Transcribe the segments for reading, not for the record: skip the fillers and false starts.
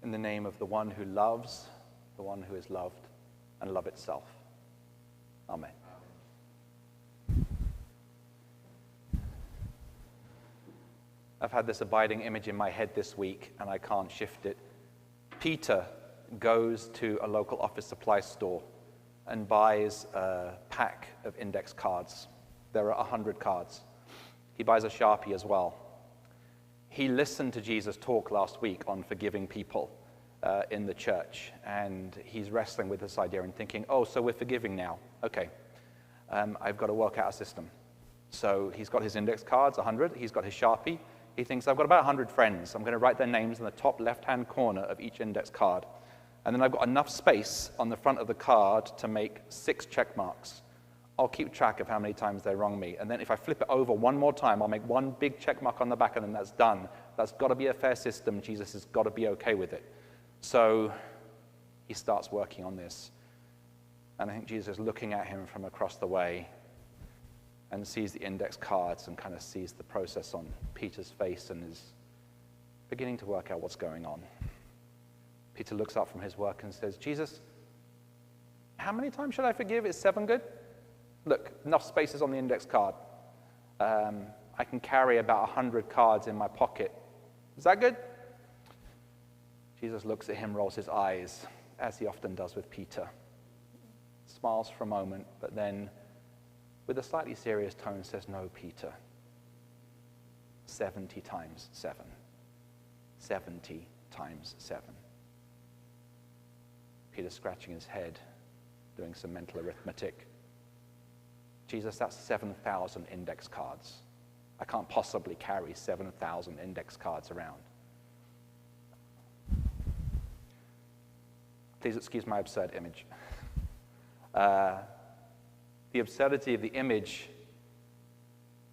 In the name of the one who loves, the one who is loved, and love itself. Amen. I've had this abiding image in my head this week, and I can't shift it. Peter goes to a local office supply store and buys a pack of index cards. There are 100 cards. He buys a Sharpie as well. He listened to Jesus talk last week on forgiving people in the church, and he's wrestling with this idea and thinking, oh, so we're forgiving now. Okay, I've got to work out a system. So he's got his index cards, 100. He's got his Sharpie. He thinks, I've got about 100 friends. I'm going to write their names in the top left-hand corner of each index card. And then I've got enough space on the front of the card to make 6 check marks. I'll keep track of how many times they wrong me. And then if I flip it over one more time, I'll make one big check mark on the back, and then that's done. That's got to be a fair system. Jesus has got to be okay with it. So he starts working on this. And I think Jesus is looking at him from across the way and sees the index cards and kind of sees the process on Peter's face and is beginning to work out what's going on. Peter looks up from his work and says, Jesus, how many times should I forgive? Is 7 good? Look, enough spaces on the index card. I can carry about 100 cards in my pocket. Is that good? Jesus looks at him, rolls his eyes, as he often does with Peter. Smiles for a moment, but then, with a slightly serious tone, says, no, Peter. 70 times 7. 70 times 7. Peter's scratching his head, doing some mental arithmetic. Jesus, that's 7,000 index cards. I can't possibly carry 7,000 index cards around. Please excuse my absurd image. The absurdity of the image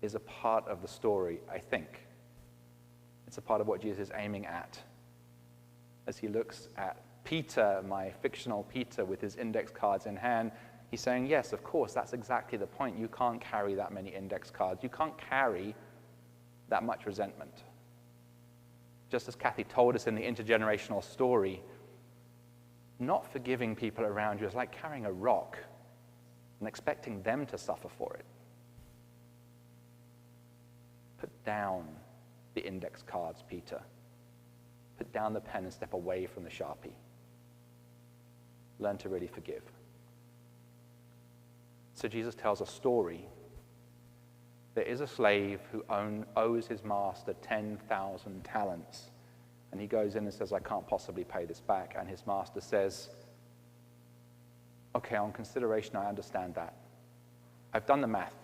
is a part of the story, I think. It's a part of what Jesus is aiming at. As he looks at Peter, my fictional Peter, with his index cards in hand, he's saying, yes, of course, that's exactly the point. You can't carry that many index cards. You can't carry that much resentment. Just as Kathy told us in the intergenerational story, not forgiving people around you is like carrying a rock and expecting them to suffer for it. Put down the index cards, Peter. Put down the pen and step away from the Sharpie. Learn to really forgive. So Jesus tells a story. There is a slave who owes his master 10,000 talents. And he goes in and says, I can't possibly pay this back. And his master says, okay, on consideration, I understand that. I've done the math.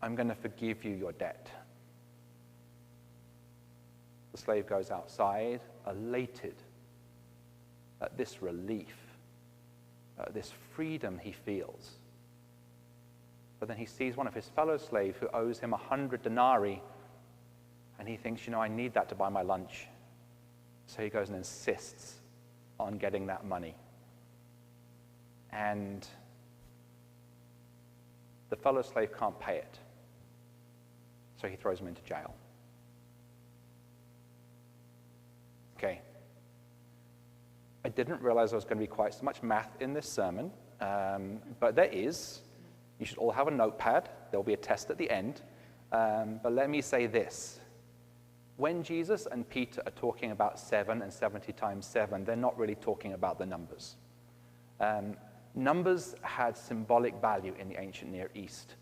I'm going to forgive you your debt. The slave goes outside, elated at this relief, this freedom he feels. But then he sees one of his fellow slaves who owes him 100 denarii, and he thinks, I need that to buy my lunch. So he goes and insists on getting that money. And the fellow slave can't pay it. So he throws him into jail. Okay. I didn't realize there was going to be quite so much math in this sermon, but there is. You should all have a notepad. There'll be a test at the end. But let me say this. When Jesus and Peter are talking about 7 and 70 times 7, they're not really talking about the numbers. Numbers had symbolic value in the ancient Near East.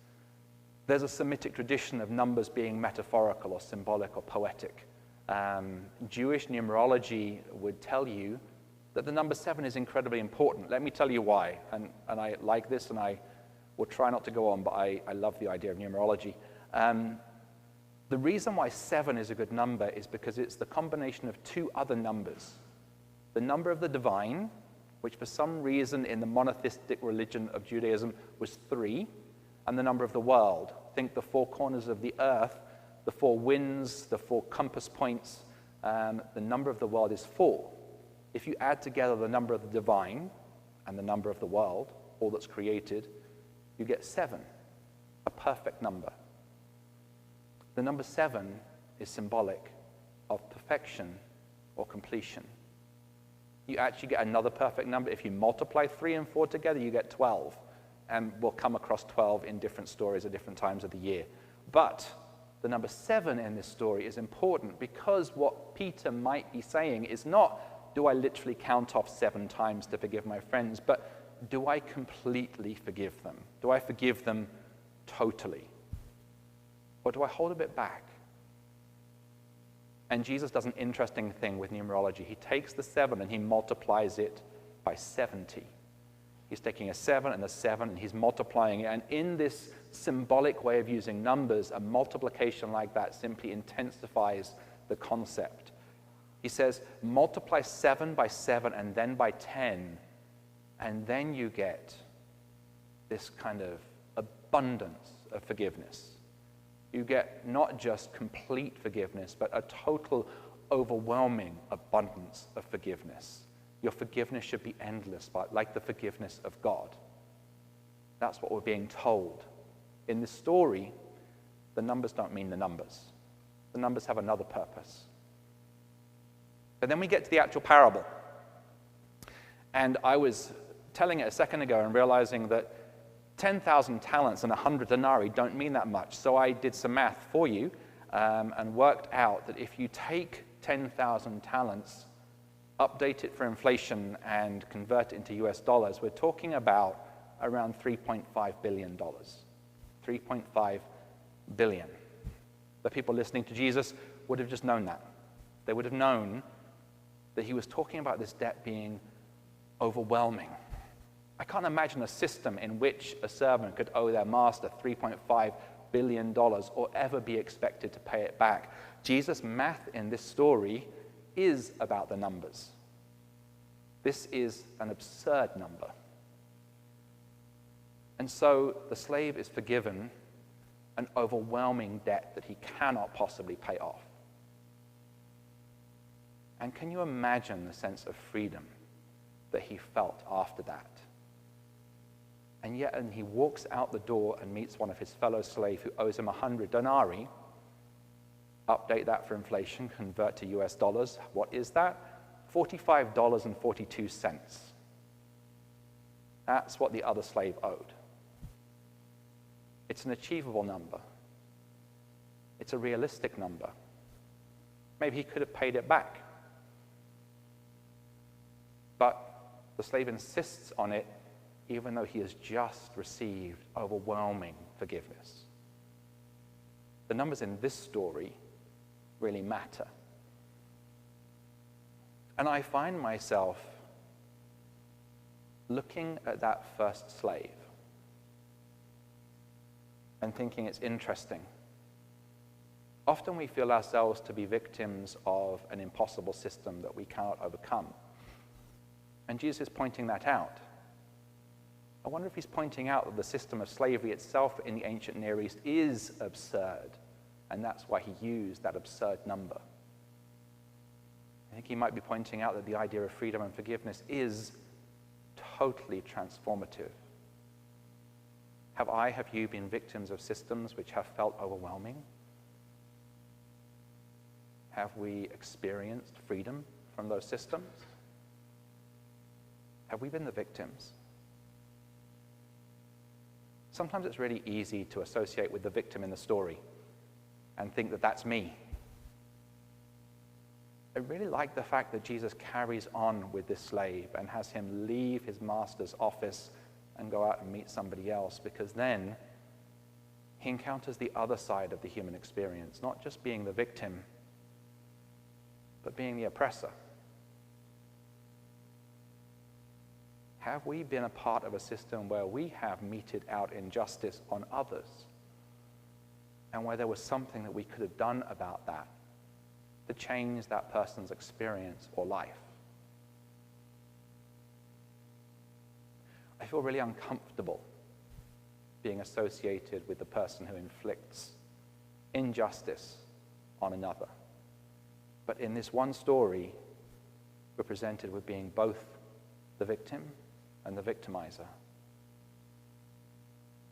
There's a Semitic tradition of numbers being metaphorical or symbolic or poetic. Jewish numerology would tell you that the number 7 is incredibly important. Let me tell you why. And I like this, and I will try not to go on, but I love the idea of numerology. The reason why 7 is a good number is because it's the combination of 2 other numbers. The number of the divine, which for some reason in the monotheistic religion of Judaism was 3, and the number of the world. Think the 4 corners of the earth, the 4 winds, the 4 compass points. The number of the world is 4. If you add together the number of the divine and the number of the world, all that's created, you get 7, a perfect number. The number 7 is symbolic of perfection, or completion. You actually get another perfect number. If you multiply 3 and 4 together, you get 12. And we'll come across 12 in different stories at different times of the year. But the number 7 in this story is important because what Peter might be saying is not, do I literally count off 7 times to forgive my friends, but do I completely forgive them? Do I forgive them totally? Or do I hold a bit back? And Jesus does an interesting thing with numerology. He takes the 7 and he multiplies it by 70. He's taking a 7 and a 7 and he's multiplying it. And in this symbolic way of using numbers, a multiplication like that simply intensifies the concept. He says, multiply 7 by 7 and then by 10, and then you get this kind of abundance of forgiveness. You get not just complete forgiveness, but a total, overwhelming abundance of forgiveness. Your forgiveness should be endless, like the forgiveness of God. That's what we're being told. In this story, the numbers don't mean the numbers. The numbers have another purpose. But then we get to the actual parable. And I was telling it a second ago and realizing that 10,000 talents and 100 denarii don't mean that much. So I did some math for you and worked out that if you take 10,000 talents, update it for inflation, and convert it into US dollars, we're talking about around $3.5 billion. 3.5 billion. The people listening to Jesus would have just known that. They would have known that he was talking about this debt being overwhelming. I can't imagine a system in which a servant could owe their master $3.5 billion or ever be expected to pay it back. Jesus' math in this story is about the numbers. This is an absurd number. And so the slave is forgiven an overwhelming debt that he cannot possibly pay off. And can you imagine the sense of freedom that he felt after that? And yet, and he walks out the door and meets one of his fellow slaves who owes him 100 denarii. Update that for inflation, convert to US dollars. What is that? $45.42. That's what the other slave owed. It's an achievable number. It's a realistic number. Maybe he could have paid it back. But the slave insists on it, even though he has just received overwhelming forgiveness. The numbers in this story really matter. And I find myself looking at that first slave and thinking it's interesting. Often we feel ourselves to be victims of an impossible system that we cannot overcome. And Jesus is pointing that out. I wonder if he's pointing out that the system of slavery itself in the ancient Near East is absurd, and that's why he used that absurd number. I think he might be pointing out that the idea of freedom and forgiveness is totally transformative. Have you been victims of systems which have felt overwhelming? Have we experienced freedom from those systems? Have we been the victims? Sometimes it's really easy to associate with the victim in the story and think that that's me. I really like the fact that Jesus carries on with this slave and has him leave his master's office and go out and meet somebody else, because then he encounters the other side of the human experience, not just being the victim, but being the oppressor. Have we been a part of a system where we have meted out injustice on others, and where there was something that we could have done about that to change that person's experience or life? I feel really uncomfortable being associated with the person who inflicts injustice on another. But in this one story, we're presented with being both the victim and the victimizer.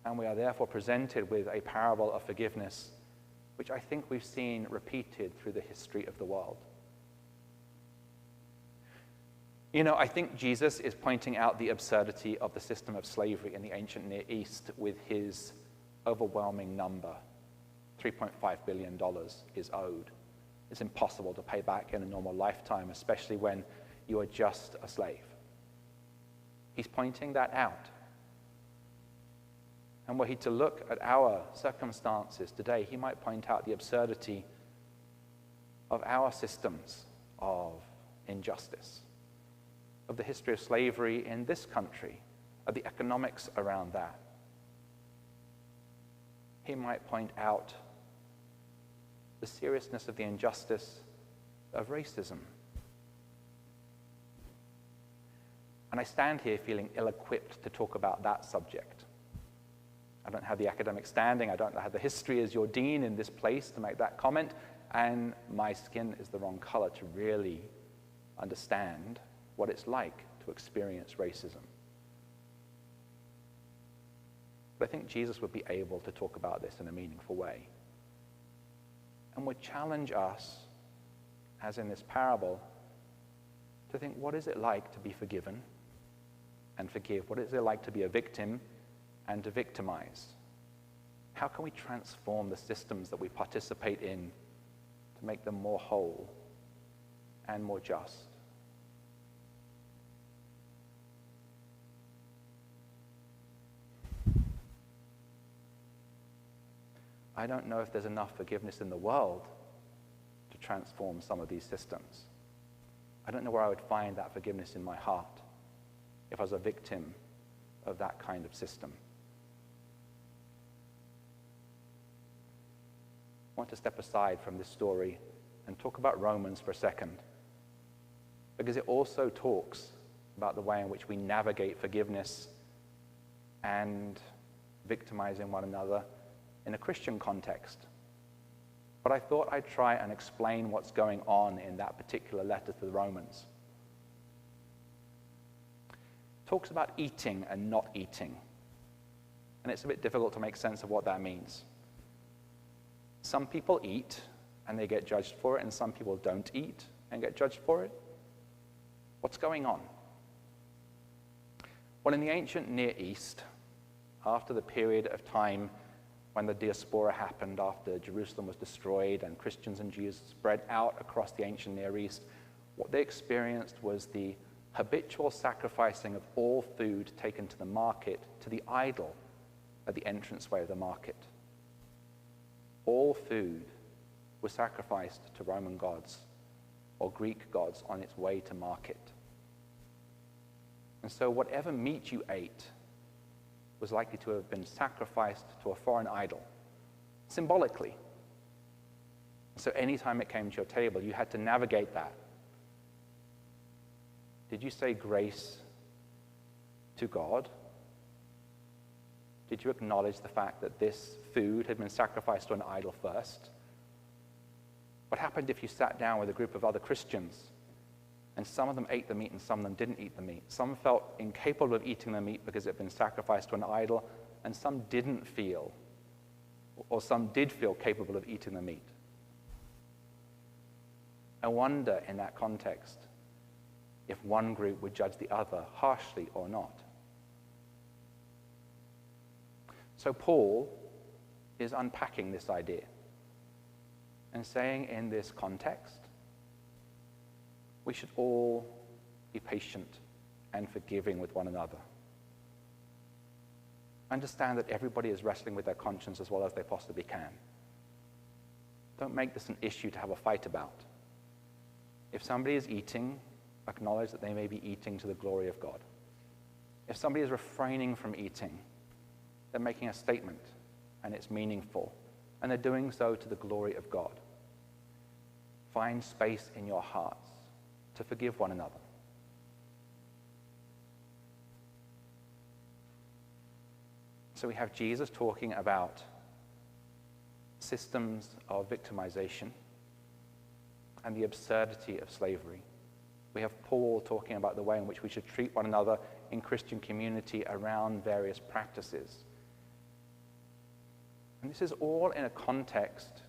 And we are therefore presented with a parable of forgiveness, which I think we've seen repeated through the history of the world. You know, I think Jesus is pointing out the absurdity of the system of slavery in the ancient Near East with his overwhelming number. $3.5 billion is owed. It's impossible to pay back in a normal lifetime, especially when you are just a slave. He's pointing that out. And were he to look at our circumstances today, he might point out the absurdity of our systems of injustice, of the history of slavery in this country, of the economics around that. He might point out the seriousness of the injustice of racism. And I stand here feeling ill-equipped to talk about that subject. I don't have the academic standing, I don't have the history as your dean in this place to make that comment, and my skin is the wrong color to really understand what it's like to experience racism. But I think Jesus would be able to talk about this in a meaningful way, and would challenge us, as in this parable, to think, what is it like to be forgiven and forgive? What is it like to be a victim and to victimize? How can we transform the systems that we participate in to make them more whole and more just? I don't know if there's enough forgiveness in the world to transform some of these systems. I don't know where I would find that forgiveness in my heart if I was a victim of that kind of system. I want to step aside from this story and talk about Romans for a second, because it also talks about the way in which we navigate forgiveness and victimizing one another in a Christian context. But I thought I'd try and explain what's going on in that particular letter to the Romans. It talks about eating and not eating, and it's a bit difficult to make sense of what that means. Some people eat and they get judged for it, and some people don't eat and get judged for it. What's going on? Well, in the ancient Near East, after the period of time when the diaspora happened, after Jerusalem was destroyed and Christians and Jews spread out across the ancient Near East, what they experienced was the habitual sacrificing of all food taken to the market to the idol at the entranceway of the market. All food was sacrificed to Roman gods or Greek gods on its way to market. And so whatever meat you ate was likely to have been sacrificed to a foreign idol, symbolically. So anytime it came to your table, you had to navigate that. Did you say grace to God? Did you acknowledge the fact that this food had been sacrificed to an idol first? What happened if you sat down with a group of other Christians and some of them ate the meat and some of them didn't eat the meat? Some felt incapable of eating the meat because it had been sacrificed to an idol, and some didn't feel, or some did feel capable of eating the meat. I wonder in that context if one group would judge the other harshly or not. So Paul is unpacking this idea and saying in this context, we should all be patient and forgiving with one another. Understand that everybody is wrestling with their conscience as well as they possibly can. Don't make this an issue to have a fight about. If somebody is eating, acknowledge that they may be eating to the glory of God. If somebody is refraining from eating, they're making a statement, and it's meaningful, and they're doing so to the glory of God. Find space in your hearts to forgive one another. So we have Jesus talking about systems of victimization and the absurdity of slavery. We have Paul talking about the way in which we should treat one another in Christian community around various practices. And this is all in a context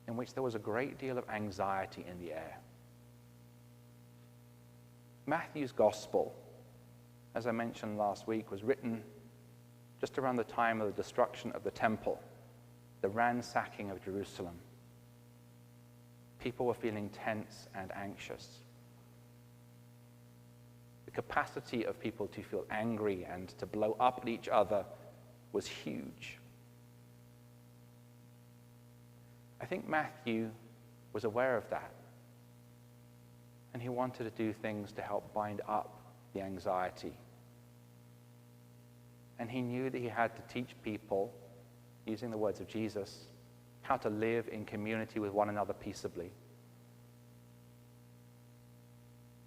in which there was a great deal of anxiety in the air. Matthew's gospel, as I mentioned last week, was written just around the time of the destruction of the temple, the ransacking of Jerusalem. People were feeling tense and anxious. The capacity of people to feel angry and to blow up at each other was huge. I think Matthew was aware of that, and he wanted to do things to help bind up the anxiety. And he knew that he had to teach people, using the words of Jesus, how to live in community with one another peaceably.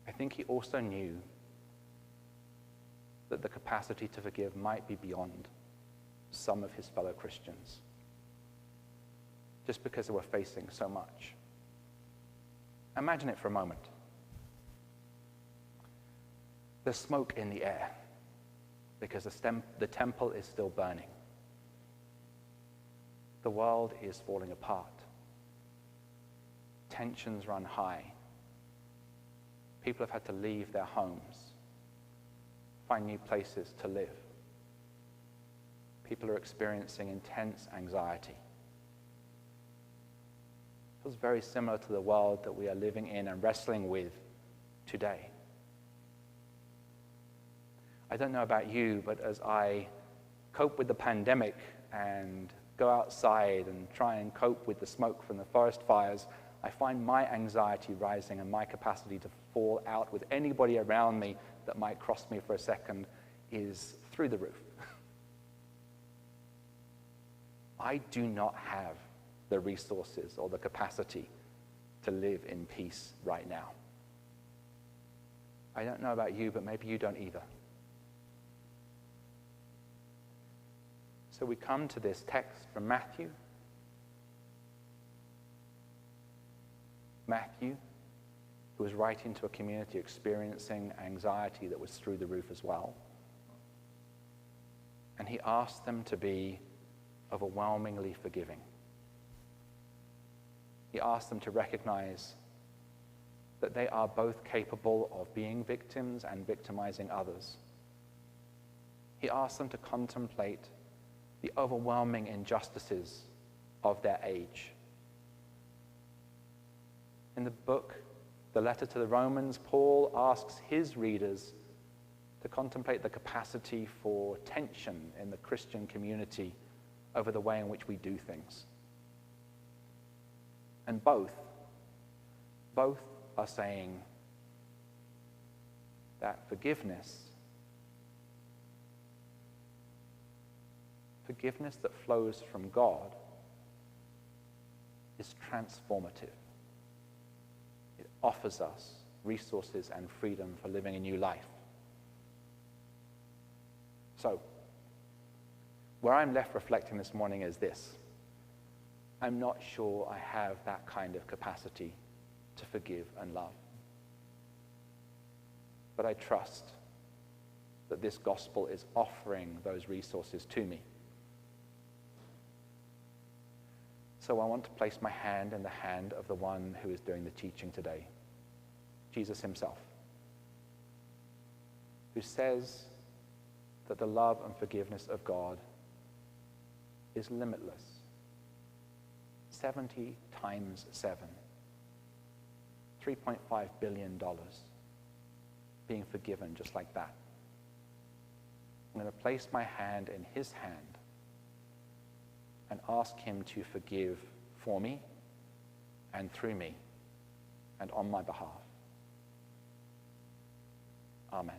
I think he also knew that the capacity to forgive might be beyond some of his fellow Christians, just because they were facing so much. Imagine it for a moment. There's smoke in the air because the temple is still burning. The world is falling apart. Tensions run high. People have had to leave their homes, find new places to live. People are experiencing intense anxiety. It feels very similar to the world that we are living in and wrestling with today. I don't know about you, but as I cope with the pandemic and go outside and try and cope with the smoke from the forest fires, I find my anxiety rising and my capacity to fall out with anybody around me that might cross me for a second is through the roof. I do not have the resources or the capacity to live in peace right now. I don't know about you, but maybe you don't either. So we come to this text from Matthew. Matthew, who was writing to a community experiencing anxiety that was through the roof as well. And he asked them to be overwhelmingly forgiving. He asked them to recognize that they are both capable of being victims and victimizing others. He asked them to contemplate the overwhelming injustices of their age. In the book, the letter to the Romans, Paul asks his readers to contemplate the capacity for tension in the Christian community over the way in which we do things. And both are saying that forgiveness that flows from God is transformative. It offers us resources and freedom for living a new life. So, where I'm left reflecting this morning is this. I'm not sure I have that kind of capacity to forgive and love. But I trust that this gospel is offering those resources to me. So I want to place my hand in the hand of the one who is doing the teaching today, Jesus himself, who says that the love and forgiveness of God is limitless. 70 times 7. $3.5 billion being forgiven just like that. I'm going to place my hand in his hand and ask him to forgive for me and through me and on my behalf. Amen.